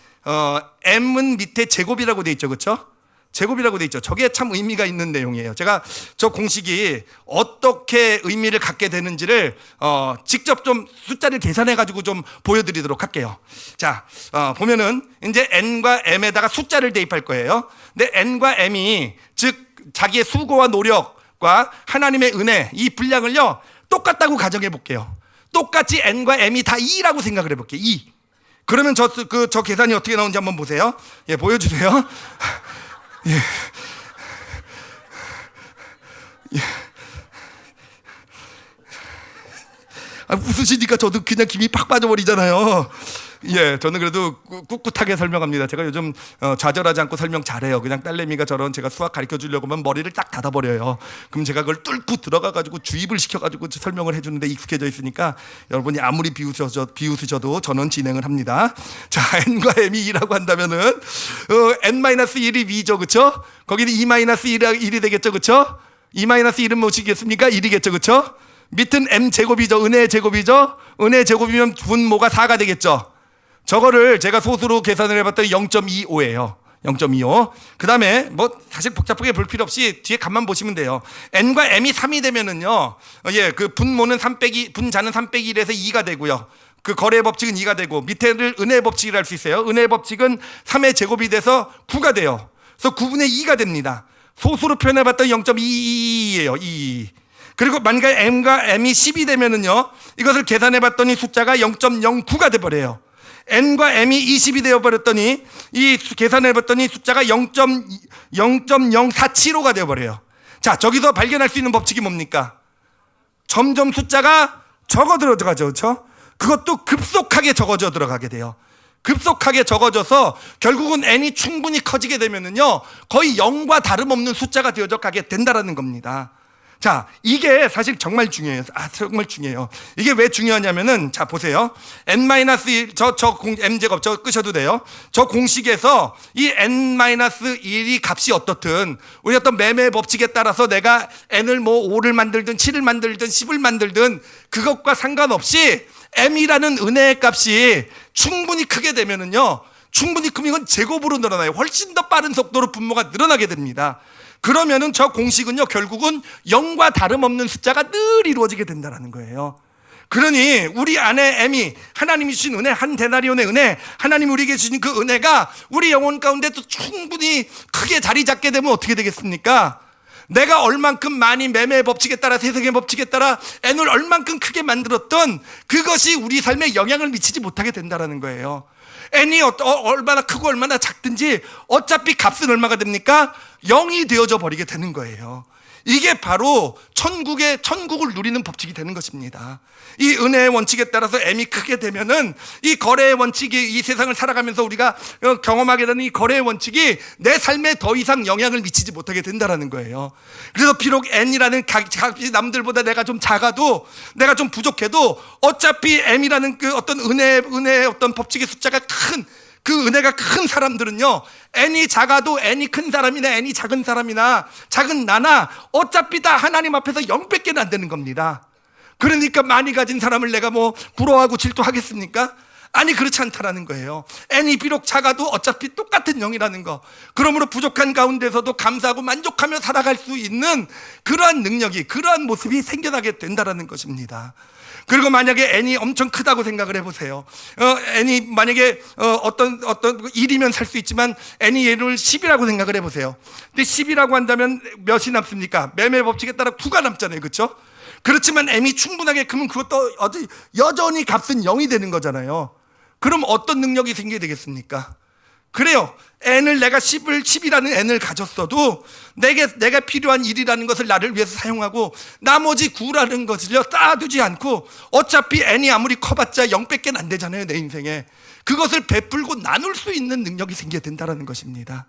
m은 밑에 제곱이라고 돼 있죠, 그렇죠? 제곱이라고 돼 있죠. 저게 참 의미가 있는 내용이에요. 제가 저 공식이 어떻게 의미를 갖게 되는지를 직접 좀 숫자를 계산해 가지고 좀 보여드리도록 할게요. 자, 보면은 이제 n과 m에다가 숫자를 대입할 거예요. 근데 n과 m이 즉 자기의 수고와 노력과 하나님의 은혜, 이 분량을요 똑같다고 가정해 볼게요. 똑같이 n과 m이 다 2라고 생각을 해볼게요. 2. 그러면 저 계산이 어떻게 나오는지 한번 보세요. 예, 보여주세요. 예. 예. 웃으시니까 저도 그냥 김이 팍 빠져버리잖아요. 예, 저는 그래도 꿋꿋하게 설명합니다. 제가 요즘 좌절하지 않고 설명 잘해요. 그냥 딸내미가 저런 제가 수학 가르쳐 주려고 하면 머리를 딱 닫아버려요. 그럼 제가 그걸 뚫고 들어가가지고 주입을 시켜가지고 설명을 해주는데 익숙해져 있으니까 여러분이 아무리 비웃으셔도 저는 진행을 합니다. 자, n과 m이 2라고 한다면은 n-1이 2죠, 그쵸? 거기는 2-1이 되겠죠, 그쵸? 2-1은 무엇이겠습니까? 1이겠죠, 그쵸? 밑은 m제곱이죠. 은혜의 제곱이죠. 은혜의 제곱이면 분모가 4가 되겠죠. 저거를 제가 소수로 계산을 해봤더니 0.25예요. 0.25. 그 다음에 뭐 사실 복잡하게 볼 필요 없이 뒤에 값만 보시면 돼요. n과 m이 3이 되면은요, 예, 그 분모는 3 빼기, 분자는 3 빼기 1에서 2가 되고요. 그 거래의 법칙은 2가 되고, 밑에를 은혜의 법칙이라 할 수 있어요. 은혜의 법칙은 3의 제곱이 돼서 9가 돼요. 그래서 9분의 2가 됩니다. 소수로 표현해봤더니 0.22예요. 2. 그리고 만약에 m과 m이 10이 되면은요, 이것을 계산해봤더니 숫자가 0.09가 돼버려요. n과 m이 20이 되어버렸더니 이 계산해봤더니 숫자가 0.0475가 되어버려요. 자, 저기서 발견할 수 있는 법칙이 뭡니까? 점점 숫자가 적어 들어가죠, 그렇죠? 그것도 급속하게 적어져 들어가게 돼요. 급속하게 적어져서 결국은 n이 충분히 커지게 되면은요, 거의 0과 다름없는 숫자가 되어져 가게 된다라는 겁니다. 자, 이게 사실 정말 중요해요. 정말 중요해요. 이게 왜 중요하냐면은, 자, 보세요. n-1, m제곱, 저 끄셔도 돼요. 저 공식에서 이 n-1이 값이 어떻든, 우리 어떤 매매 법칙에 따라서 내가 n을 뭐 5를 만들든 7을 만들든 10을 만들든 그것과 상관없이 m이라는 은혜의 값이 충분히 크게 되면은요, 충분히 크면 이건 제곱으로 늘어나요. 훨씬 더 빠른 속도로 분모가 늘어나게 됩니다. 그러면은 저 공식은요, 결국은 0과 다름없는 숫자가 늘 이루어지게 된다는 거예요. 그러니 우리 안에 m이 하나님이 주신 은혜, 한 데나리온의 은혜, 하나님이 우리에게 주신 그 은혜가 우리 영혼 가운데 또 충분히 크게 자리 잡게 되면 어떻게 되겠습니까? 내가 얼만큼 많이 매매의 법칙에 따라, 세상의 법칙에 따라 n을 얼만큼 크게 만들었던 그것이 우리 삶에 영향을 미치지 못하게 된다는 거예요. n이 얼마나 크고 얼마나 작든지 어차피 값은 얼마가 됩니까? 0이 되어져 버리게 되는 거예요. 이게 바로 천국을 누리는 법칙이 되는 것입니다. 이 은혜의 원칙에 따라서 m이 크게 되면은 이 거래의 원칙이, 이 세상을 살아가면서 우리가 경험하게 되는 이 거래의 원칙이 내 삶에 더 이상 영향을 미치지 못하게 된다는 거예요. 그래서 비록 n이라는 값이 남들보다 내가 좀 작아도, 내가 좀 부족해도 어차피 m이라는 그 어떤 은혜의 어떤 법칙의 숫자가 큰, 그 은혜가 큰 사람들은요, n이 작아도 n이 큰 사람이나 n이 작은 사람이나 작은 나나 어차피 다 하나님 앞에서 0밖에 안 되는 겁니다. 그러니까 많이 가진 사람을 내가 뭐 부러워하고 질투하겠습니까? 아니, 그렇지 않다라는 거예요. n이 비록 작아도 어차피 똑같은 0이라는 거. 그러므로 부족한 가운데서도 감사하고 만족하며 살아갈 수 있는 그러한 능력이, 그러한 모습이 생겨나게 된다라는 것입니다. 그리고 만약에 n이 엄청 크다고 생각을 해보세요. n이 만약에 어떤 1이면 살 수 있지만 n이 예를 10이라고 생각을 해보세요. 근데 10이라고 한다면 몇이 남습니까? 매매 법칙에 따라 9가 남잖아요, 그렇죠? 그렇지만 m이 충분하게 크면 그것도 여전히 값은 0이 되는 거잖아요. 그럼 어떤 능력이 생기게 되겠습니까? 그래요. n을 내가 10이라는 n을 가졌어도 내가 필요한 1이라는 것을 나를 위해서 사용하고 나머지 9라는 것을요 쌓아두지 않고, 어차피 n이 아무리 커봤자 0밖에 안 되잖아요, 내 인생에. 그것을 베풀고 나눌 수 있는 능력이 생겨야 된다는 것입니다.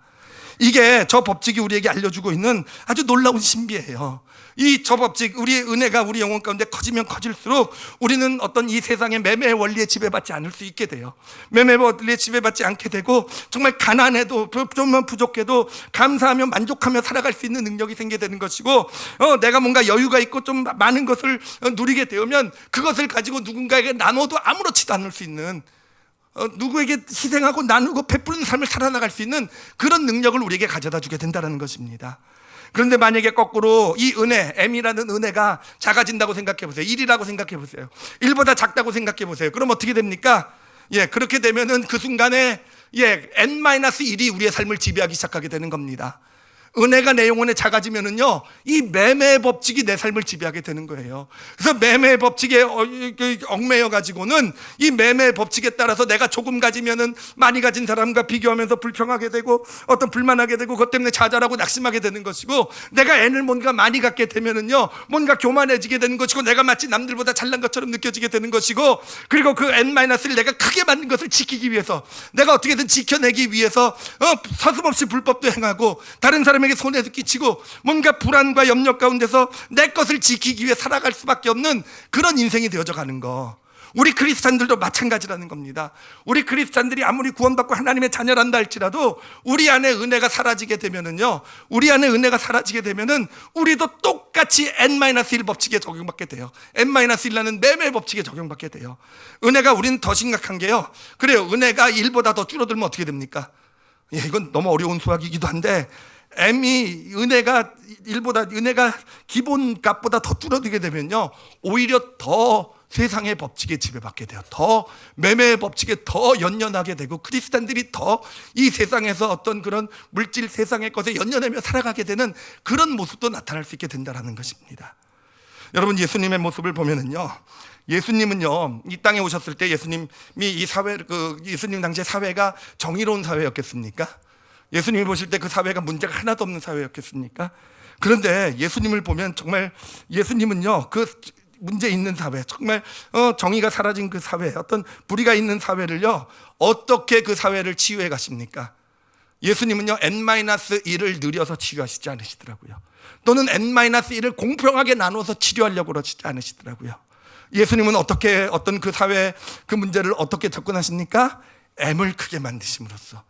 이게 저 법칙이 우리에게 알려주고 있는 아주 놀라운 신비예요. 이 저 법칙, 우리의 은혜가 우리 영혼 가운데 커지면 커질수록 우리는 어떤 이 세상의 매매의 원리에 지배받지 않을 수 있게 돼요. 매매의 원리에 지배받지 않게 되고 정말 가난해도 좀만 부족해도 감사하며 만족하며 살아갈 수 있는 능력이 생기게 되는 것이고, 내가 뭔가 여유가 있고 좀 많은 것을 누리게 되면 그것을 가지고 누군가에게 나눠도 아무렇지도 않을 수 있는, 누구에게 희생하고 나누고 베푸는 삶을 살아나갈 수 있는 그런 능력을 우리에게 가져다 주게 된다는 것입니다. 그런데 만약에 거꾸로 이 은혜, M이라는 은혜가 작아진다고 생각해 보세요. 1이라고 생각해 보세요. 1보다 작다고 생각해 보세요. 그럼 어떻게 됩니까? 그렇게 되면은 그 순간에 N-1이 우리의 삶을 지배하기 시작하게 되는 겁니다. 은혜가 내 영혼에 작아지면은요, 이 매매의 법칙이 내 삶을 지배하게 되는 거예요. 그래서 매매의 법칙에 얽매여 가지고는 이 매매의 법칙에 따라서 내가 조금 가지면은 많이 가진 사람과 비교하면서 불평하게 되고 어떤 불만하게 되고 그것 때문에 좌절하고 낙심하게 되는 것이고, 내가 N을 뭔가 많이 갖게 되면은요, 뭔가 교만해지게 되는 것이고, 내가 마치 남들보다 잘난 것처럼 느껴지게 되는 것이고, 그리고 그 N-를 내가 크게 만든 것을 지키기 위해서, 내가 어떻게든 지켜내기 위해서 서슴없이 불법도 행하고 다른 사람에게 손해도 끼치고 뭔가 불안과 염려 가운데서 내 것을 지키기 위해 살아갈 수밖에 없는 그런 인생이 되어져 가는 거. 우리 크리스찬들도 마찬가지라는 겁니다. 우리 크리스찬들이 아무리 구원받고 하나님의 자녀란다 할지라도 우리 안에 은혜가 사라지게 되면은요, 우리 안에 은혜가 사라지게 되면은 우리도 똑같이 N-1 법칙에 적용받게 돼요. N-1라는 매매 법칙에 적용받게 돼요. 은혜가 우리는 더 심각한 게요, 그래요, 은혜가 1보다 더 줄어들면 어떻게 됩니까? 이건 너무 어려운 수학이기도 한데, M이 은혜가 1보다, 은혜가 기본값보다 더 줄어들게 되면요, 오히려 더 세상의 법칙에 지배받게 돼요. 더 매매의 법칙에 더 연연하게 되고, 크리스찬들이 더 이 세상에서 어떤 그런 물질 세상의 것에 연연하며 살아가게 되는 그런 모습도 나타날 수 있게 된다는 것입니다. 여러분, 예수님의 모습을 보면은요, 예수님은요, 이 땅에 오셨을 때 예수님이 이 사회, 예수님 당시의 사회가 정의로운 사회였겠습니까? 예수님이 보실 때 그 사회가 문제가 하나도 없는 사회였겠습니까? 그런데 예수님을 보면 정말 예수님은요, 그 문제 있는 사회, 정말 정의가 사라진 그 사회, 어떤 불의가 있는 사회를요, 어떻게 그 사회를 치유해 가십니까? 예수님은요, N-1을 늘려서 치유하시지 않으시더라고요. 또는 N-1을 공평하게 나눠서 치료하려고 그러지 않으시더라고요. 예수님은 어떻게, 어떤 그 사회 그 문제를 어떻게 접근하십니까? M을 크게 만드심으로써.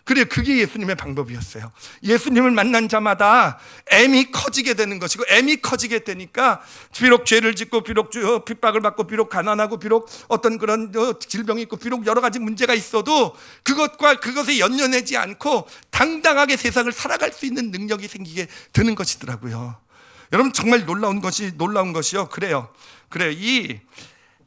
그래, 그게 예수님의 방법이었어요. 예수님을 만난 자마다 M이 커지게 되는 것이고, M이 커지게 되니까 비록 죄를 짓고, 비록 핍박을 받고, 비록 가난하고, 비록 어떤 그런 질병이 있고, 비록 여러 가지 문제가 있어도 그것과 그것에 연연하지 않고 당당하게 세상을 살아갈 수 있는 능력이 생기게 되는 것이더라고요. 여러분, 정말 놀라운 것이요, 그래요. 이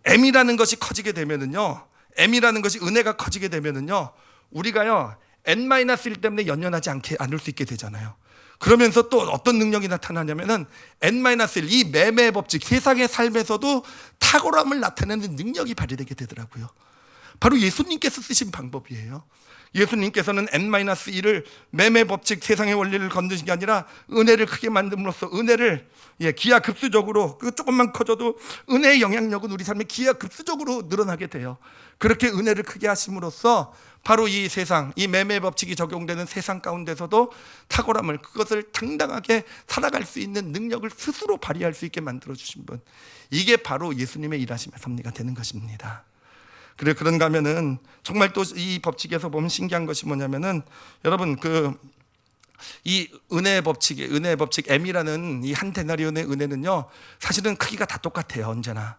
M이라는 것이 커지게 되면은요, M이라는 것이 은혜가 커지게 되면은요, 우리가요, N-1 때문에 연연하지 않을 수 있게 되잖아요. 그러면서 또 어떤 능력이 나타나냐면은 N-1, 이 매매의 법칙, 세상의 삶에서도 탁월함을 나타내는 능력이 발휘되게 되더라고요. 바로 예수님께서 쓰신 방법이에요. 예수님께서는 N-1을 매매 법칙, 세상의 원리를 건드신 게 아니라 은혜를 크게 만듦으로써 은혜를 기하급수적으로, 조금만 커져도 은혜의 영향력은 우리 삶에 기하급수적으로 늘어나게 돼요. 그렇게 은혜를 크게 하심으로써 바로 이 세상, 이 매매 법칙이 적용되는 세상 가운데서도 탁월함을, 그것을 당당하게 살아갈 수 있는 능력을 스스로 발휘할 수 있게 만들어주신 분, 이게 바로 예수님의 일하심의 섭리가 되는 것입니다. 그런가 하면은 정말 또 이 법칙에서 보면 신기한 것이 뭐냐면은, 여러분, 이 은혜의 법칙 M이라는 이 한 데나리온의 은혜는요, 사실은 크기가 다 똑같아요. 언제나,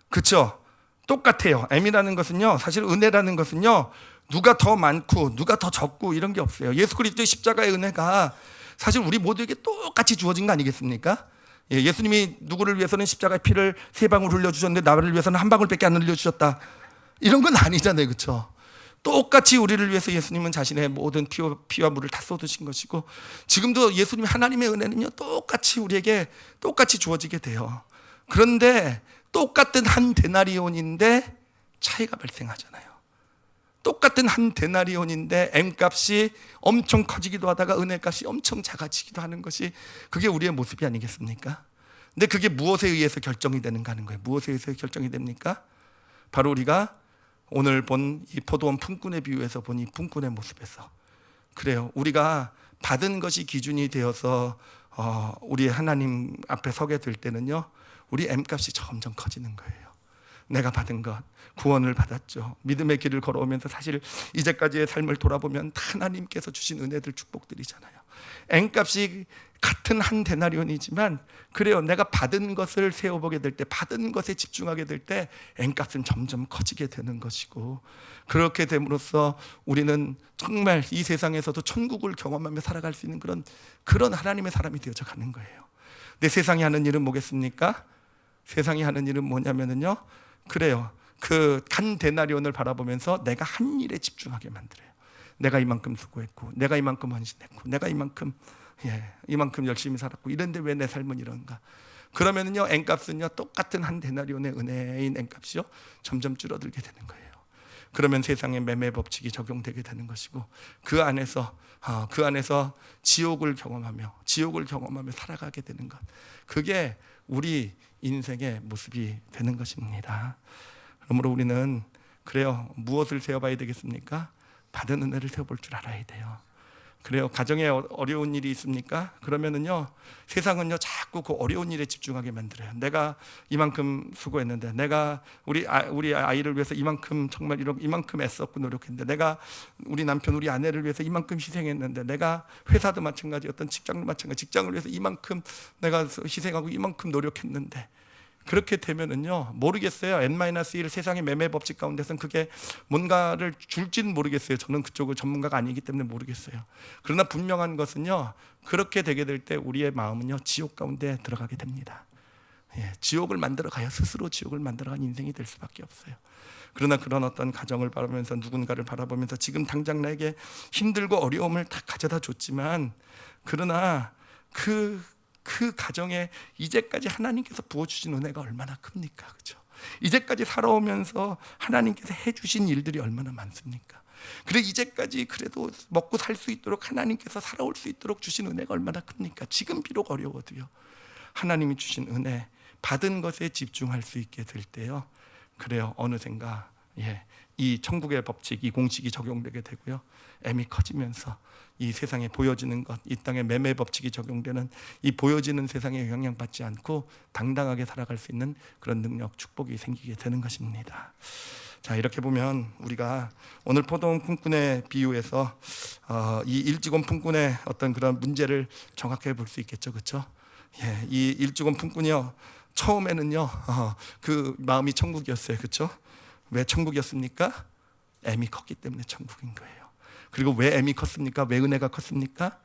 그렇죠? 똑같아요. M이라는 것은요, 사실 은혜라는 것은요, 누가 더 많고 누가 더 적고 이런 게 없어요. 예수 그리스도의 십자가의 은혜가 사실 우리 모두에게 똑같이 주어진 거 아니겠습니까? 예수님이 누구를 위해서는 십자가의 피를 3방울 흘려주셨는데 나를 위해서는 1방울밖에 안 흘려주셨다, 이런 건 아니잖아요. 그렇죠? 똑같이 우리를 위해서 예수님은 자신의 모든 피와 물을 다 쏟으신 것이고, 지금도 예수님 하나님의 은혜는요, 똑같이 우리에게 똑같이 주어지게 돼요. 그런데 똑같은 한 데나리온인데 차이가 발생하잖아요. 똑같은 한 데나리온인데 M값이 엄청 커지기도 하다가 은혜값이 엄청 작아지기도 하는 것이, 그게 우리의 모습이 아니겠습니까? 근데 그게 무엇에 의해서 결정이 되는가 하는 거예요. 무엇에 의해서 결정이 됩니까? 바로 우리가 오늘 본 이 포도원 품꾼의 비유에서 본 이 품꾼의 모습에서, 그래요. 우리가 받은 것이 기준이 되어서 우리 하나님 앞에 서게 될 때는요, 우리 M값이 점점 커지는 거예요. 내가 받은 것, 구원을 받았죠. 믿음의 길을 걸어오면서 사실 이제까지의 삶을 돌아보면 다 하나님께서 주신 은혜들, 축복들이잖아요. N값이 같은 한 데나리온이지만 그래요, 내가 받은 것을 세워보게 될 때, 받은 것에 집중하게 될 때 N값은 점점 커지게 되는 것이고, 그렇게 됨으로써 우리는 정말 이 세상에서도 천국을 경험하며 살아갈 수 있는 그런 하나님의 사람이 되어져 가는 거예요. 내 세상이 하는 일은 뭐겠습니까? 세상이 하는 일은 뭐냐면요, 그래요, 그 간 데나리온을 바라보면서 내가 한 일에 집중하게 만들어요. 내가 이만큼 수고했고, 내가 이만큼 헌신했고, 내가 이만큼 열심히 살았고, 이런데 왜 내 삶은 이런가? 그러면은요, N값은요, 똑같은 한 데나리온의 은혜인 N값이요, 점점 줄어들게 되는 거예요. 그러면 세상의 매매 법칙이 적용되게 되는 것이고, 그 안에서 지옥을 경험하며 살아가게 되는 것, 그게 우리 인생의 모습이 되는 것입니다. 그러므로 우리는 그래요, 무엇을 세워봐야 되겠습니까? 받은 은혜를 세워볼 줄 알아야 돼요. 그래요, 가정에 어려운 일이 있습니까? 그러면은요, 세상은요 자꾸 그 어려운 일에 집중하게 만들어요. 내가 이만큼 수고했는데, 내가 우리 아이를 위해서 이만큼 정말 이만큼 애썼고 노력했는데, 내가 우리 남편, 우리 아내를 위해서 이만큼 희생했는데, 내가 회사도 마찬가지, 어떤 직장도 마찬가지, 직장을 위해서 이만큼 내가 희생하고 이만큼 노력했는데, 그렇게 되면은요, 모르겠어요. N-1 세상의 매매 법칙 가운데서는 그게 뭔가를 줄지는 모르겠어요. 저는 그쪽을 전문가가 아니기 때문에 모르겠어요. 그러나 분명한 것은요, 그렇게 되게 될 때 우리의 마음은요, 지옥 가운데 들어가게 됩니다. 지옥을 만들어가요. 스스로 지옥을 만들어간 인생이 될 수밖에 없어요. 그러나 그런 어떤 가정을 바라보면서, 누군가를 바라보면서 지금 당장 나에게 힘들고 어려움을 다 가져다 줬지만, 그러나 그 가정에 이제까지 하나님께서 부어주신 은혜가 얼마나 큽니까? 그렇죠? 이제까지 살아오면서 하나님께서 해주신 일들이 얼마나 많습니까? 그래, 이제까지 그래도 먹고 살 수 있도록 하나님께서 살아올 수 있도록 주신 은혜가 얼마나 큽니까? 지금 비록 어려워도요, 하나님이 주신 은혜, 받은 것에 집중할 수 있게 될 때요, 그래요, 어느샌가 이 천국의 법칙, 이 공식이 적용되게 되고요, M이 커지면서 이 세상에 보여지는 것, 이 땅의 매매 법칙이 적용되는 이 보여지는 세상에 영향받지 않고 당당하게 살아갈 수 있는 그런 능력, 축복이 생기게 되는 것입니다. 자, 이렇게 보면 우리가 오늘 포도원 품꾼의 비유에서 이 일찍 온 품꾼의 어떤 그런 문제를 정확하게 볼 수 있겠죠, 그렇죠? 이 일찍 온 품꾼이요, 처음에는요, 그 마음이 천국이었어요, 그렇죠? 왜 천국이었습니까? M이 컸기 때문에 천국인 거예요. 그리고 왜 M이 컸습니까? 왜 은혜가 컸습니까?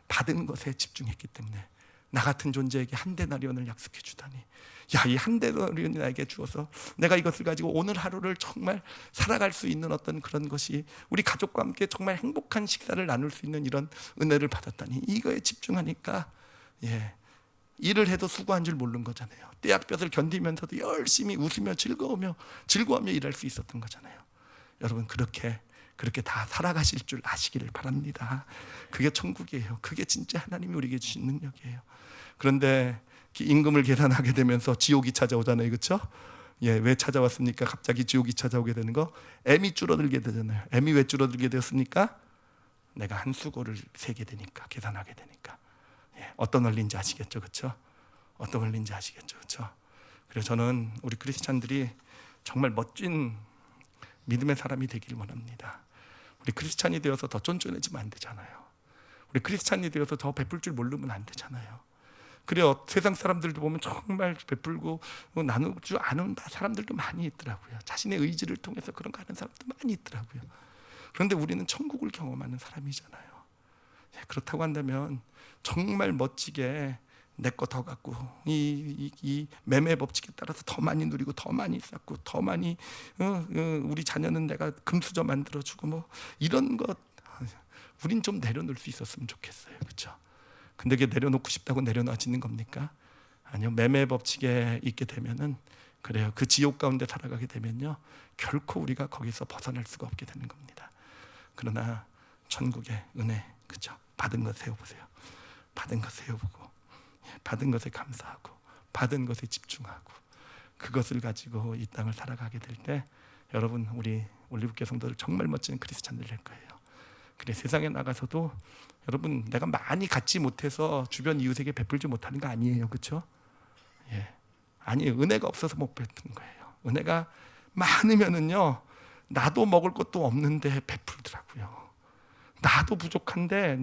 받은 것에 집중했기 때문에. 나 같은 존재에게 한 데나리온을 약속해 주다니, 이 한 데나리온이 나에게 주어서 내가 이것을 가지고 오늘 하루를 정말 살아갈 수 있는 어떤 그런 것이, 우리 가족과 함께 정말 행복한 식사를 나눌 수 있는 이런 은혜를 받았다니, 이거에 집중하니까 일을 해도 수고한 줄 모르는 거잖아요. 떼약볕을 견디면서도 열심히 웃으며 즐거워하며 일할 수 있었던 거잖아요. 여러분, 그렇게 다 살아가실 줄 아시기를 바랍니다. 그게 천국이에요. 그게 진짜 하나님이 우리에게 주신 능력이에요. 그런데 임금을 계산하게 되면서 지옥이 찾아오잖아요, 그렇죠? 왜 찾아왔습니까? 갑자기 지옥이 찾아오게 되는 거, M이 줄어들게 되잖아요. M이 왜 줄어들게 되었습니까? 내가 한 수고를 세게 되니까, 계산하게 되니까. 어떤 원리인지 아시겠죠, 그렇죠? 어떤 원리인지 아시겠죠, 그렇죠? 그래서 저는 우리 크리스찬들이 정말 멋진 믿음의 사람이 되기를 원합니다. 우리 크리스찬이 되어서 더 쫀쫀해지면 안 되잖아요. 우리 크리스찬이 되어서 더 베풀 줄 모르면 안 되잖아요. 그래요, 세상 사람들도 보면 정말 베풀고 나눌 줄 아는 사람들도 많이 있더라고요. 자신의 의지를 통해서 그런 거 하는 사람도 많이 있더라고요. 그런데 우리는 천국을 경험하는 사람이잖아요. 그렇다고 한다면 정말 멋지게 내 거 더 갖고 이 매매 법칙에 따라서 더 많이 누리고 더 많이 쌓고 더 많이 우리 자녀는 내가 금수저 만들어주고 뭐 이런 것, 우린 좀 내려놓을 수 있었으면 좋겠어요, 그렇죠? 근데 그게 내려놓고 싶다고 내려놔지는 겁니까? 아니요, 매매 법칙에 있게 되면은 그래요, 그 지옥 가운데 살아가게 되면요, 결코 우리가 거기서 벗어날 수가 없게 되는 겁니다. 그러나 천국의 은혜, 그렇죠? 받은 것 세워보세요. 받은 것 세워보고, 받은 것에 감사하고, 받은 것에 집중하고, 그것을 가지고 이 땅을 살아가게 될 때, 여러분, 우리 올리브교회 성도들 정말 멋진 크리스찬들 될 거예요. 그래, 세상에 나가서도 여러분 내가 많이 갖지 못해서 주변 이웃에게 베풀지 못하는 거 아니에요, 그렇죠? 예, 아니, 은혜가 없어서 못 베푸는 거예요. 은혜가 많으면은요, 나도 먹을 것도 없는데 베풀더라고요. 나도 부족한데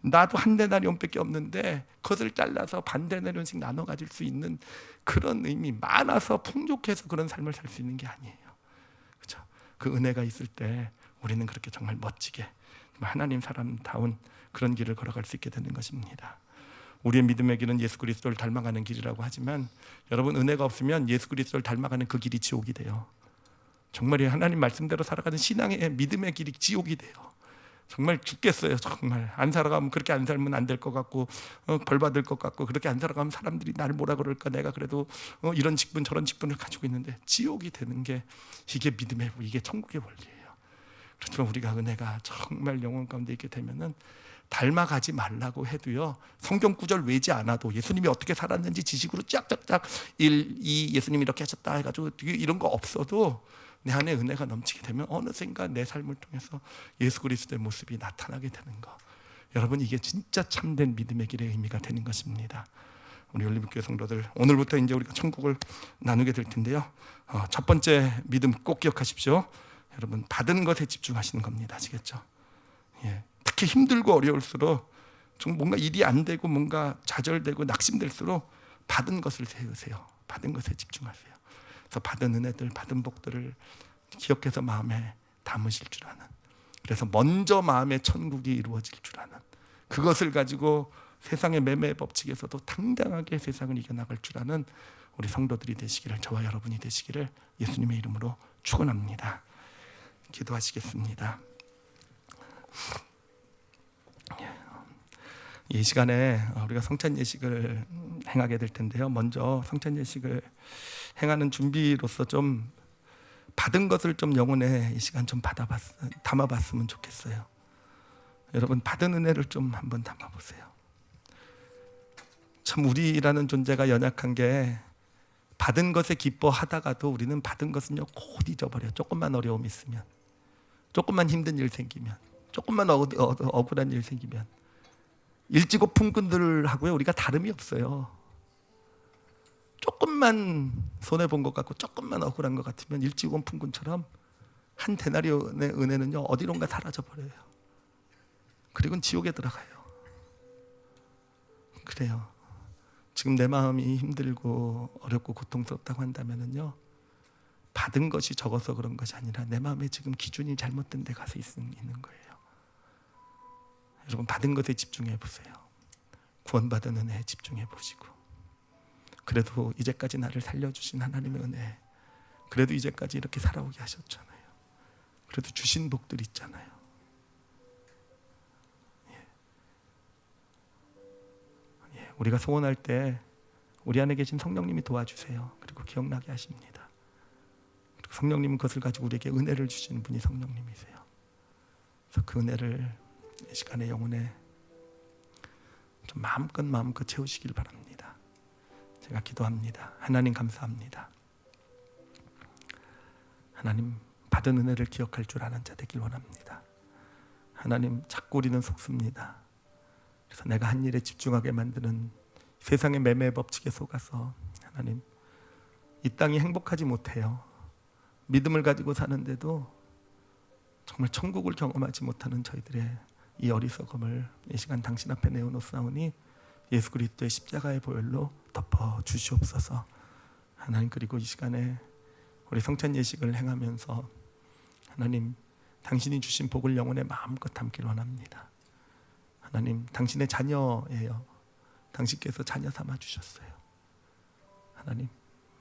나도 한 데나리온밖에 없는데 그것을 잘라서 반 데나리온씩 나눠 가질 수 있는 그런 의미, 많아서 풍족해서 그런 삶을 살 수 있는 게 아니에요, 그렇죠? 그 은혜가 있을 때 우리는 그렇게 정말 멋지게 하나님 사람다운 그런 길을 걸어갈 수 있게 되는 것입니다. 우리의 믿음의 길은 예수 그리스도를 닮아가는 길이라고 하지만 여러분, 은혜가 없으면 예수 그리스도를 닮아가는 그 길이 지옥이 돼요. 정말 하나님 말씀대로 살아가는 신앙의 믿음의 길이 지옥이 돼요. 정말 죽겠어요. 정말 안 살아가면, 그렇게 안 살면 안 될 것 같고 벌 받을 것 같고, 그렇게 안 살아가면 사람들이 나를 뭐라 그럴까, 내가 그래도 이런 직분 저런 직분을 가지고 있는데 지옥이 되는 게 이게 믿음의, 이게 천국의 원리예요. 그렇지만 우리가 은혜가 정말 영혼 가운데 있게 되면은 닮아가지 말라고 해도요, 성경 구절 외지 않아도 예수님이 어떻게 살았는지 지식으로 쫙쫙쫙 1, 2 예수님이 이렇게 하셨다 해가지고 이런 거 없어도 내 안에 은혜가 넘치게 되면 어느샌가 내 삶을 통해서 예수 그리스도의 모습이 나타나게 되는 거, 여러분, 이게 진짜 참된 믿음의 길의 의미가 되는 것입니다. 우리 올리브교회 성도들, 오늘부터 이제 우리가 천국을 나누게 될 텐데요, 첫 번째 믿음 꼭 기억하십시오. 여러분, 받은 것에 집중하시는 겁니다. 아시겠죠? 예. 특히 힘들고 어려울수록 좀 뭔가 일이 안 되고 뭔가 좌절되고 낙심될수록 받은 것을 세우세요. 받은 것에 집중하세요. 그래서 받은 은혜들, 받은 복들을 기억해서 마음에 담으실 줄 아는, 그래서 먼저 마음에 천국이 이루어질 줄 아는, 그것을 가지고 세상의 매매의 법칙에서도 당당하게 세상을 이겨나갈 줄 아는 우리 성도들이 되시기를, 저와 여러분이 되시기를 예수님의 이름으로 축원합니다. 기도하시겠습니다. 이 시간에 우리가 성찬 예식을 행하게 될 텐데요, 먼저 성찬 예식을 행하는 준비로서 좀 받은 것을 좀 영혼에 이 시간 좀 담아봤으면 좋겠어요. 여러분, 받은 은혜를 좀 한번 담아보세요. 참 우리라는 존재가 연약한 게, 받은 것에 기뻐하다가도 우리는 받은 것은요 곧 잊어버려요. 조금만 어려움 있으면, 조금만 힘든 일 생기면, 조금만 억울한 일 생기면, 일지고 품꾼들하고요 우리가 다름이 없어요. 조금만 손해 본 것 같고 조금만 억울한 것 같으면 일지고 품꾼처럼 한 데나리온의 은혜는요 어디론가 사라져 버려요. 그리고 지옥에 들어가요. 그래요. 지금 내 마음이 힘들고 어렵고 고통스럽다고 한다면은요, 받은 것이 적어서 그런 것이 아니라 내 마음에 지금 기준이 잘못된 데 가서 있는 거예요. 여러분, 받은 것에 집중해 보세요. 구원받은 은혜에 집중해 보시고, 그래도 이제까지 나를 살려주신 하나님의 은혜, 그래도 이제까지 이렇게 살아오게 하셨잖아요. 그래도 주신 복들 있잖아요. 우리가 소원할 때 우리 안에 계신 성령님이 도와주세요. 그리고 기억나게 하십니다. 그리고 성령님은 그것을 가지고 우리에게 은혜를 주시는 분이 성령님이세요. 그래서 그 은혜를 이 시간에 영혼에 좀 마음껏 채우시길 바랍니다. 제가 기도합니다. 하나님 감사합니다. 하나님, 받은 은혜를 기억할 줄 아는 자 되길 원합니다. 하나님, 자꾸 우리는 속습니다. 그래서 내가 한 일에 집중하게 만드는 세상의 매매 법칙에 속아서 하나님, 이 땅이 행복하지 못해요. 믿음을 가지고 사는데도 정말 천국을 경험하지 못하는 저희들의 이 어리석음을 이 시간 당신 앞에 내어놓사오니 예수 그리스도의 십자가의 보혈로 덮어 주시옵소서. 하나님, 그리고 이 시간에 우리 성찬 예식을 행하면서 하나님, 당신이 주신 복을 영혼에 마음껏 담길 원합니다. 하나님, 당신의 자녀예요. 당신께서 자녀 삼아 주셨어요. 하나님,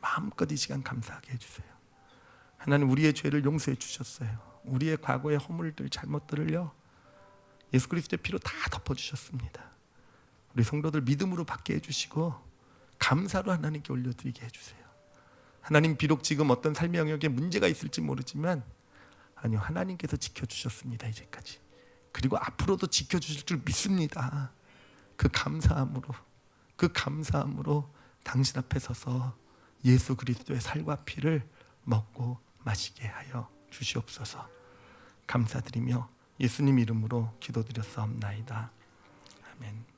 마음껏 이 시간 감사하게 해주세요. 하나님, 우리의 죄를 용서해 주셨어요. 우리의 과거의 허물들, 잘못들을요 예수 그리스도의 피로 다 덮어주셨습니다. 우리 성도들 믿음으로 받게 해주시고 감사로 하나님께 올려드리게 해주세요. 하나님, 비록 지금 어떤 삶의 영역에 문제가 있을지 모르지만 아니요, 하나님께서 지켜주셨습니다. 이제까지. 그리고 앞으로도 지켜주실 줄 믿습니다. 그 감사함으로 당신 앞에 서서 예수 그리스도의 살과 피를 먹고 마시게 하여 주시옵소서. 감사드리며 예수님 이름으로 기도드렸사옵나이다. 아멘.